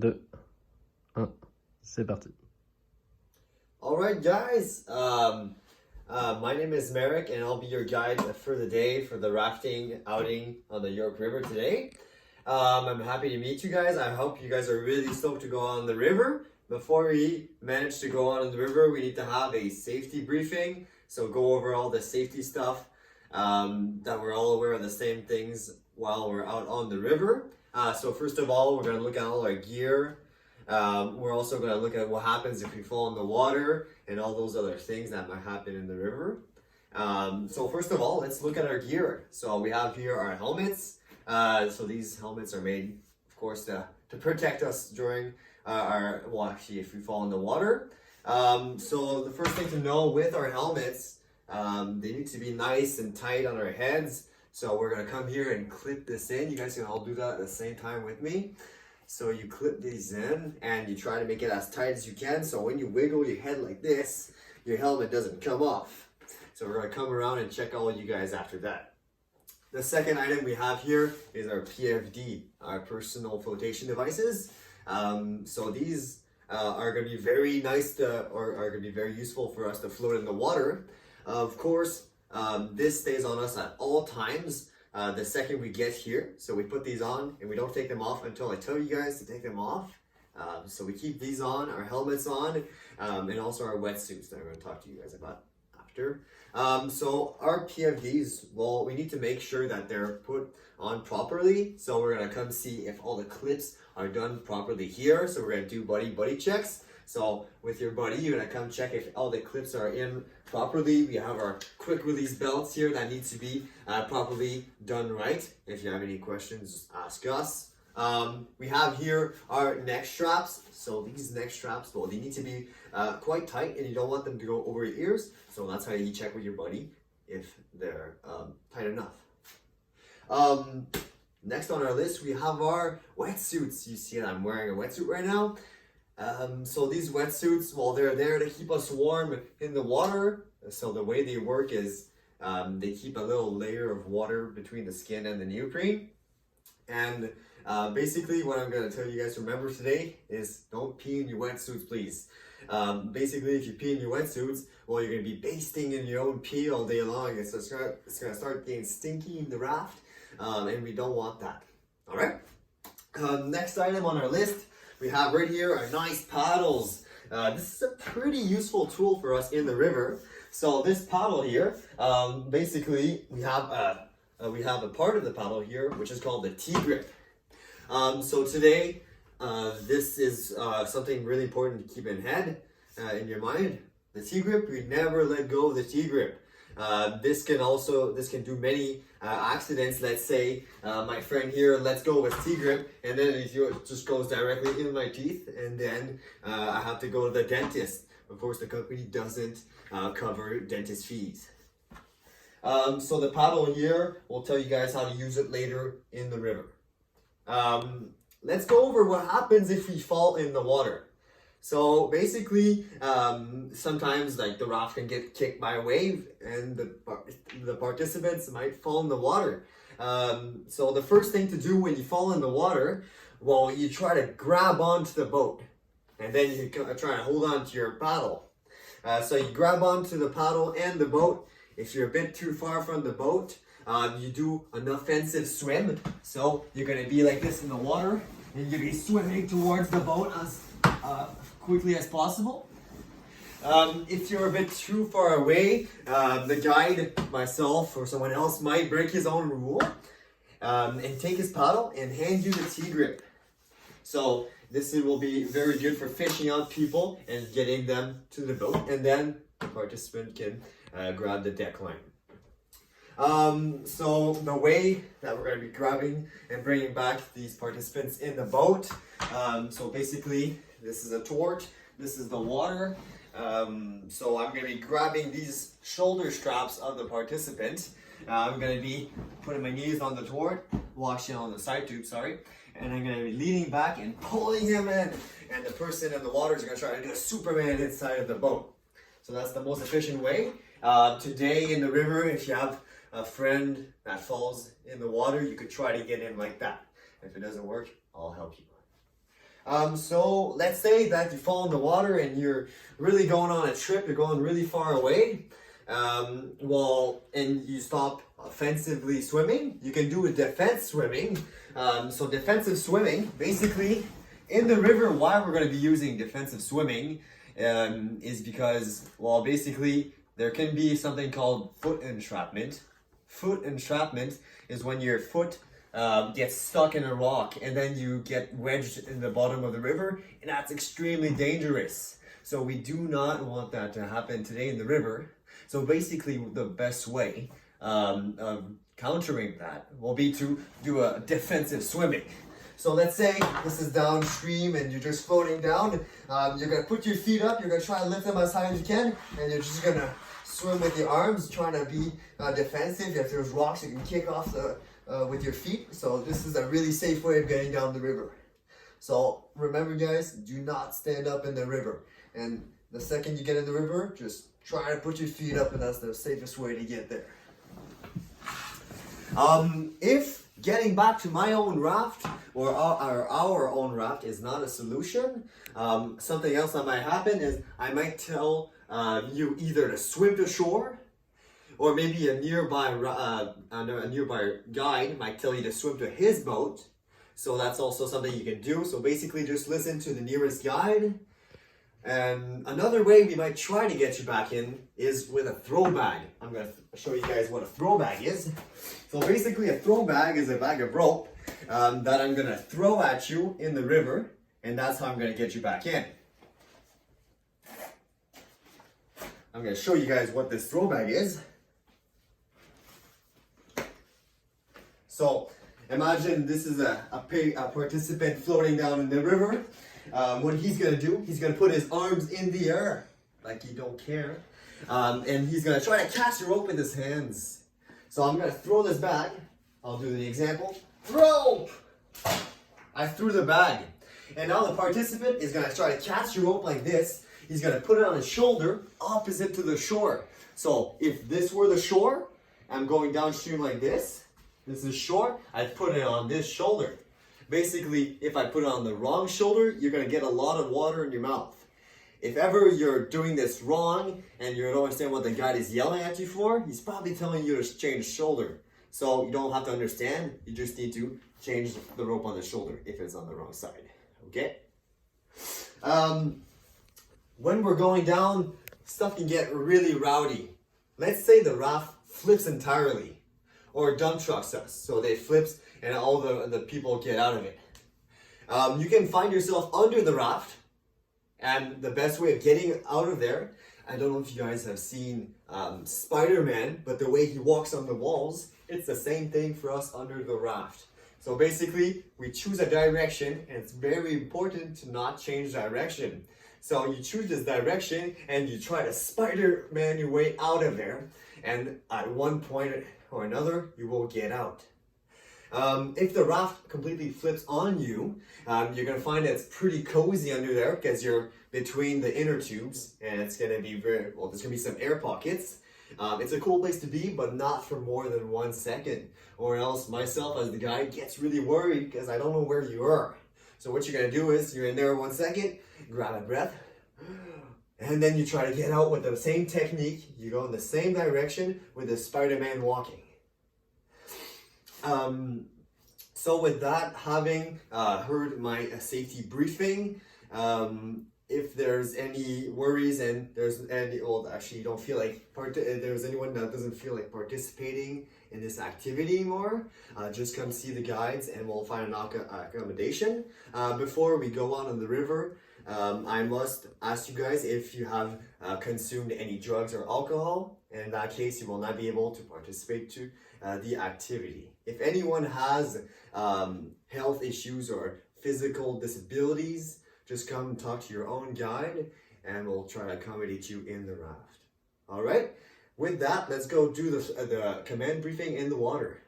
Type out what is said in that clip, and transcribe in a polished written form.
2, 1, c'est parti. All right, guys. My name is Merrick, and I'll be your guide for the day for the rafting outing on the York River today. I'm happy to meet you guys. I hope you guys are really stoked to go on the river. Before we manage to go on the river, we need to have a safety briefing. So go over all the safety stuff, that we're all aware of the same things while we're out on the river. So first of all, we're going to look at all our gear. We're also going to look at what happens if we fall in the water and all those other things that might happen in the river. So first of all, let's look at our gear. So we have here our helmets. So these helmets are made, of course, to protect us during if we fall in the water. So the first thing to know with our helmets, they need to be nice and tight on our heads. So we're going to come here and clip this in. You guys can all do that at the same time with me. So you clip these in and you try to make it as tight as you can. So when you wiggle your head like this, your helmet doesn't come off. So we're going to come around and check all of you guys after that. The second item we have here is our PFD, our personal flotation devices. So these are going to be very nice or are going to be very useful for us to float in the water. Of course, this stays on us at all times. The second we get here, so we put these on and we don't take them off until I tell you guys to take them off. So we keep these on, our helmets on, and also our wetsuits that I'm going to talk to you guys about after. So our PFDs, well, we need to make sure that they're put on properly. So we're going to come see if all the clips are done properly here. So we're going to do buddy checks. So with your buddy, you're going to come check if all the clips are in properly. We have our quick release belts here that need to be properly done right. If you have any questions, ask us. We have here our neck straps. So these neck straps, well, they need to be quite tight and you don't want them to go over your ears. So that's how you check with your buddy if they're tight enough. Next on our list, we have our wetsuits. You see that I'm wearing a wetsuit right now. So these wetsuits, well, they're there to keep us warm in the water. So the way they work is they keep a little layer of water between the skin and the neoprene. And basically what I'm going to tell you guys to remember today is don't pee in your wetsuits, please. Basically, if you pee in your wetsuits, well, you're going to be basting in your own pee all day long. It's going to start getting stinky in the raft, and we don't want that. All right? Next item on our list, we have right here our nice paddles. This is a pretty useful tool for us in the river. So this paddle here, basically we have a part of the paddle here which is called the T-grip. So today, this is something really important to keep in in your mind. The T-grip, we never let go of the T-grip. This can do many accidents. Let's say my friend here lets go of his T-grip and then it just goes directly in my teeth and then I have to go to the dentist. Of course, the company doesn't cover dentist fees. So the paddle here, we'll tell you guys how to use it later in the river. Let's go over what happens if we fall in the water. So basically, sometimes like the raft can get kicked by a wave and the participants might fall in the water. So the first thing to do when you fall in the water, well, you try to grab onto the boat and then you try to hold on to your paddle. So you grab onto the paddle and the boat. If you're a bit too far from the boat, you do an offensive swim. So you're going to be like this in the water and you'll be swimming towards the boat as quickly as possible. If you're a bit too far away, the guide, myself or someone else might break his own rule and take his paddle and hand you the T-grip. So this will be very good for fishing out people and getting them to the boat, and then the participant can grab the deck line. So the way that we're going to be grabbing and bringing back these participants in the boat, so basically this is a torch, this is the water. So I'm going to be grabbing these shoulder straps of the participant. I'm going to be putting my knees on the torch, well actually on the side tube, sorry. And I'm going to be leaning back and pulling him in. And the person in the water is going to try to do a Superman inside of the boat. So that's the most efficient way. Today in the river, if you have a friend that falls in the water, you could try to get in like that. If it doesn't work, I'll help you. So let's say that you fall in the water and you're really going on a trip, you're going really far away. And you stop offensively swimming, you can do a defense swimming. So defensive swimming, basically, in the river, why we're going to be using defensive swimming is because, well, basically, there can be something called foot entrapment. Foot entrapment is when your foot gets stuck in a rock and then you get wedged in the bottom of the river, and that's extremely dangerous. So we do not want that to happen today in the river. So basically, the best way of countering that will be to do a defensive swimming. So let's say this is downstream and you're just floating down. You're gonna put your feet up, you're gonna try and lift them as high as you can, and you're just gonna swim with your arms, trying to be defensive. If there's rocks, you can kick off with your feet. So this is a really safe way of getting down the river. So remember guys, do not stand up in the river. And the second you get in the river, just try to put your feet up, and that's the safest way to get there. If getting back to my own raft or our own raft is not a solution, something else that might happen is I might tell you either to swim to shore, or maybe a nearby guide might tell you to swim to his boat. So that's also something you can do. So basically just listen to the nearest guide. And another way we might try to get you back in is with a throw bag. I'm going to show you guys what a throw bag is. So basically a throw bag is a bag of rope that I'm going to throw at you in the river, and that's how I'm going to get you back in. I'm going to show you guys what this throw bag is. So imagine this is a participant floating down in the river. What he's going to do, he's going to put his arms in the air like he don't care. And he's going to try to catch the rope with his hands. So I'm going to throw this bag. I'll do the example. Throw! I threw the bag. And now the participant is going to try to catch the rope like this. He's going to put it on his shoulder opposite to the shore. So if this were the shore, I'm going downstream like this. This is shore. I'd put it on this shoulder. Basically, if I put it on the wrong shoulder, you're going to get a lot of water in your mouth. If ever you're doing this wrong and you don't understand what the guide is yelling at you for, he's probably telling you to change shoulder. So you don't have to understand, you just need to change the rope on the shoulder if it's on the wrong side. Okay? When we're going down, stuff can get really rowdy. Let's say the raft flips entirely, or dump trucks us. So they flips and all the people get out of it. You can find yourself under the raft, and the best way of getting out of there, I don't know if you guys have seen Spider-Man, but the way he walks on the walls, it's the same thing for us under the raft. So basically, we choose a direction, and it's very important to not change direction. So you choose this direction, and you try to Spider-Man your way out of there, and at one point or another, you will get out. If the raft completely flips on you, you're going to find that it's pretty cozy under there because you're between the inner tubes, and it's going to be there's going to be some air pockets. It's a cool place to be, but not for more than 1 second, or else myself as the guide gets really worried because I don't know where you are. So what you're going to do is you're in there 1 second, grab a breath, and then you try to get out with the same technique. You go in the same direction with the Spider-Man walking. So with that, having heard my safety briefing, if there's any worries and there's any, well, actually you don't feel like, there's anyone that doesn't feel like participating in this activity anymore, just come see the guides and we'll find an accommodation. Before we go on the river, I must ask you guys if you have consumed any drugs or alcohol. In that case, you will not be able to participate to the activity. If anyone has health issues or physical disabilities, just come talk to your own guide and we'll try to accommodate you in the raft. All right, with that, let's go do the command briefing in the water.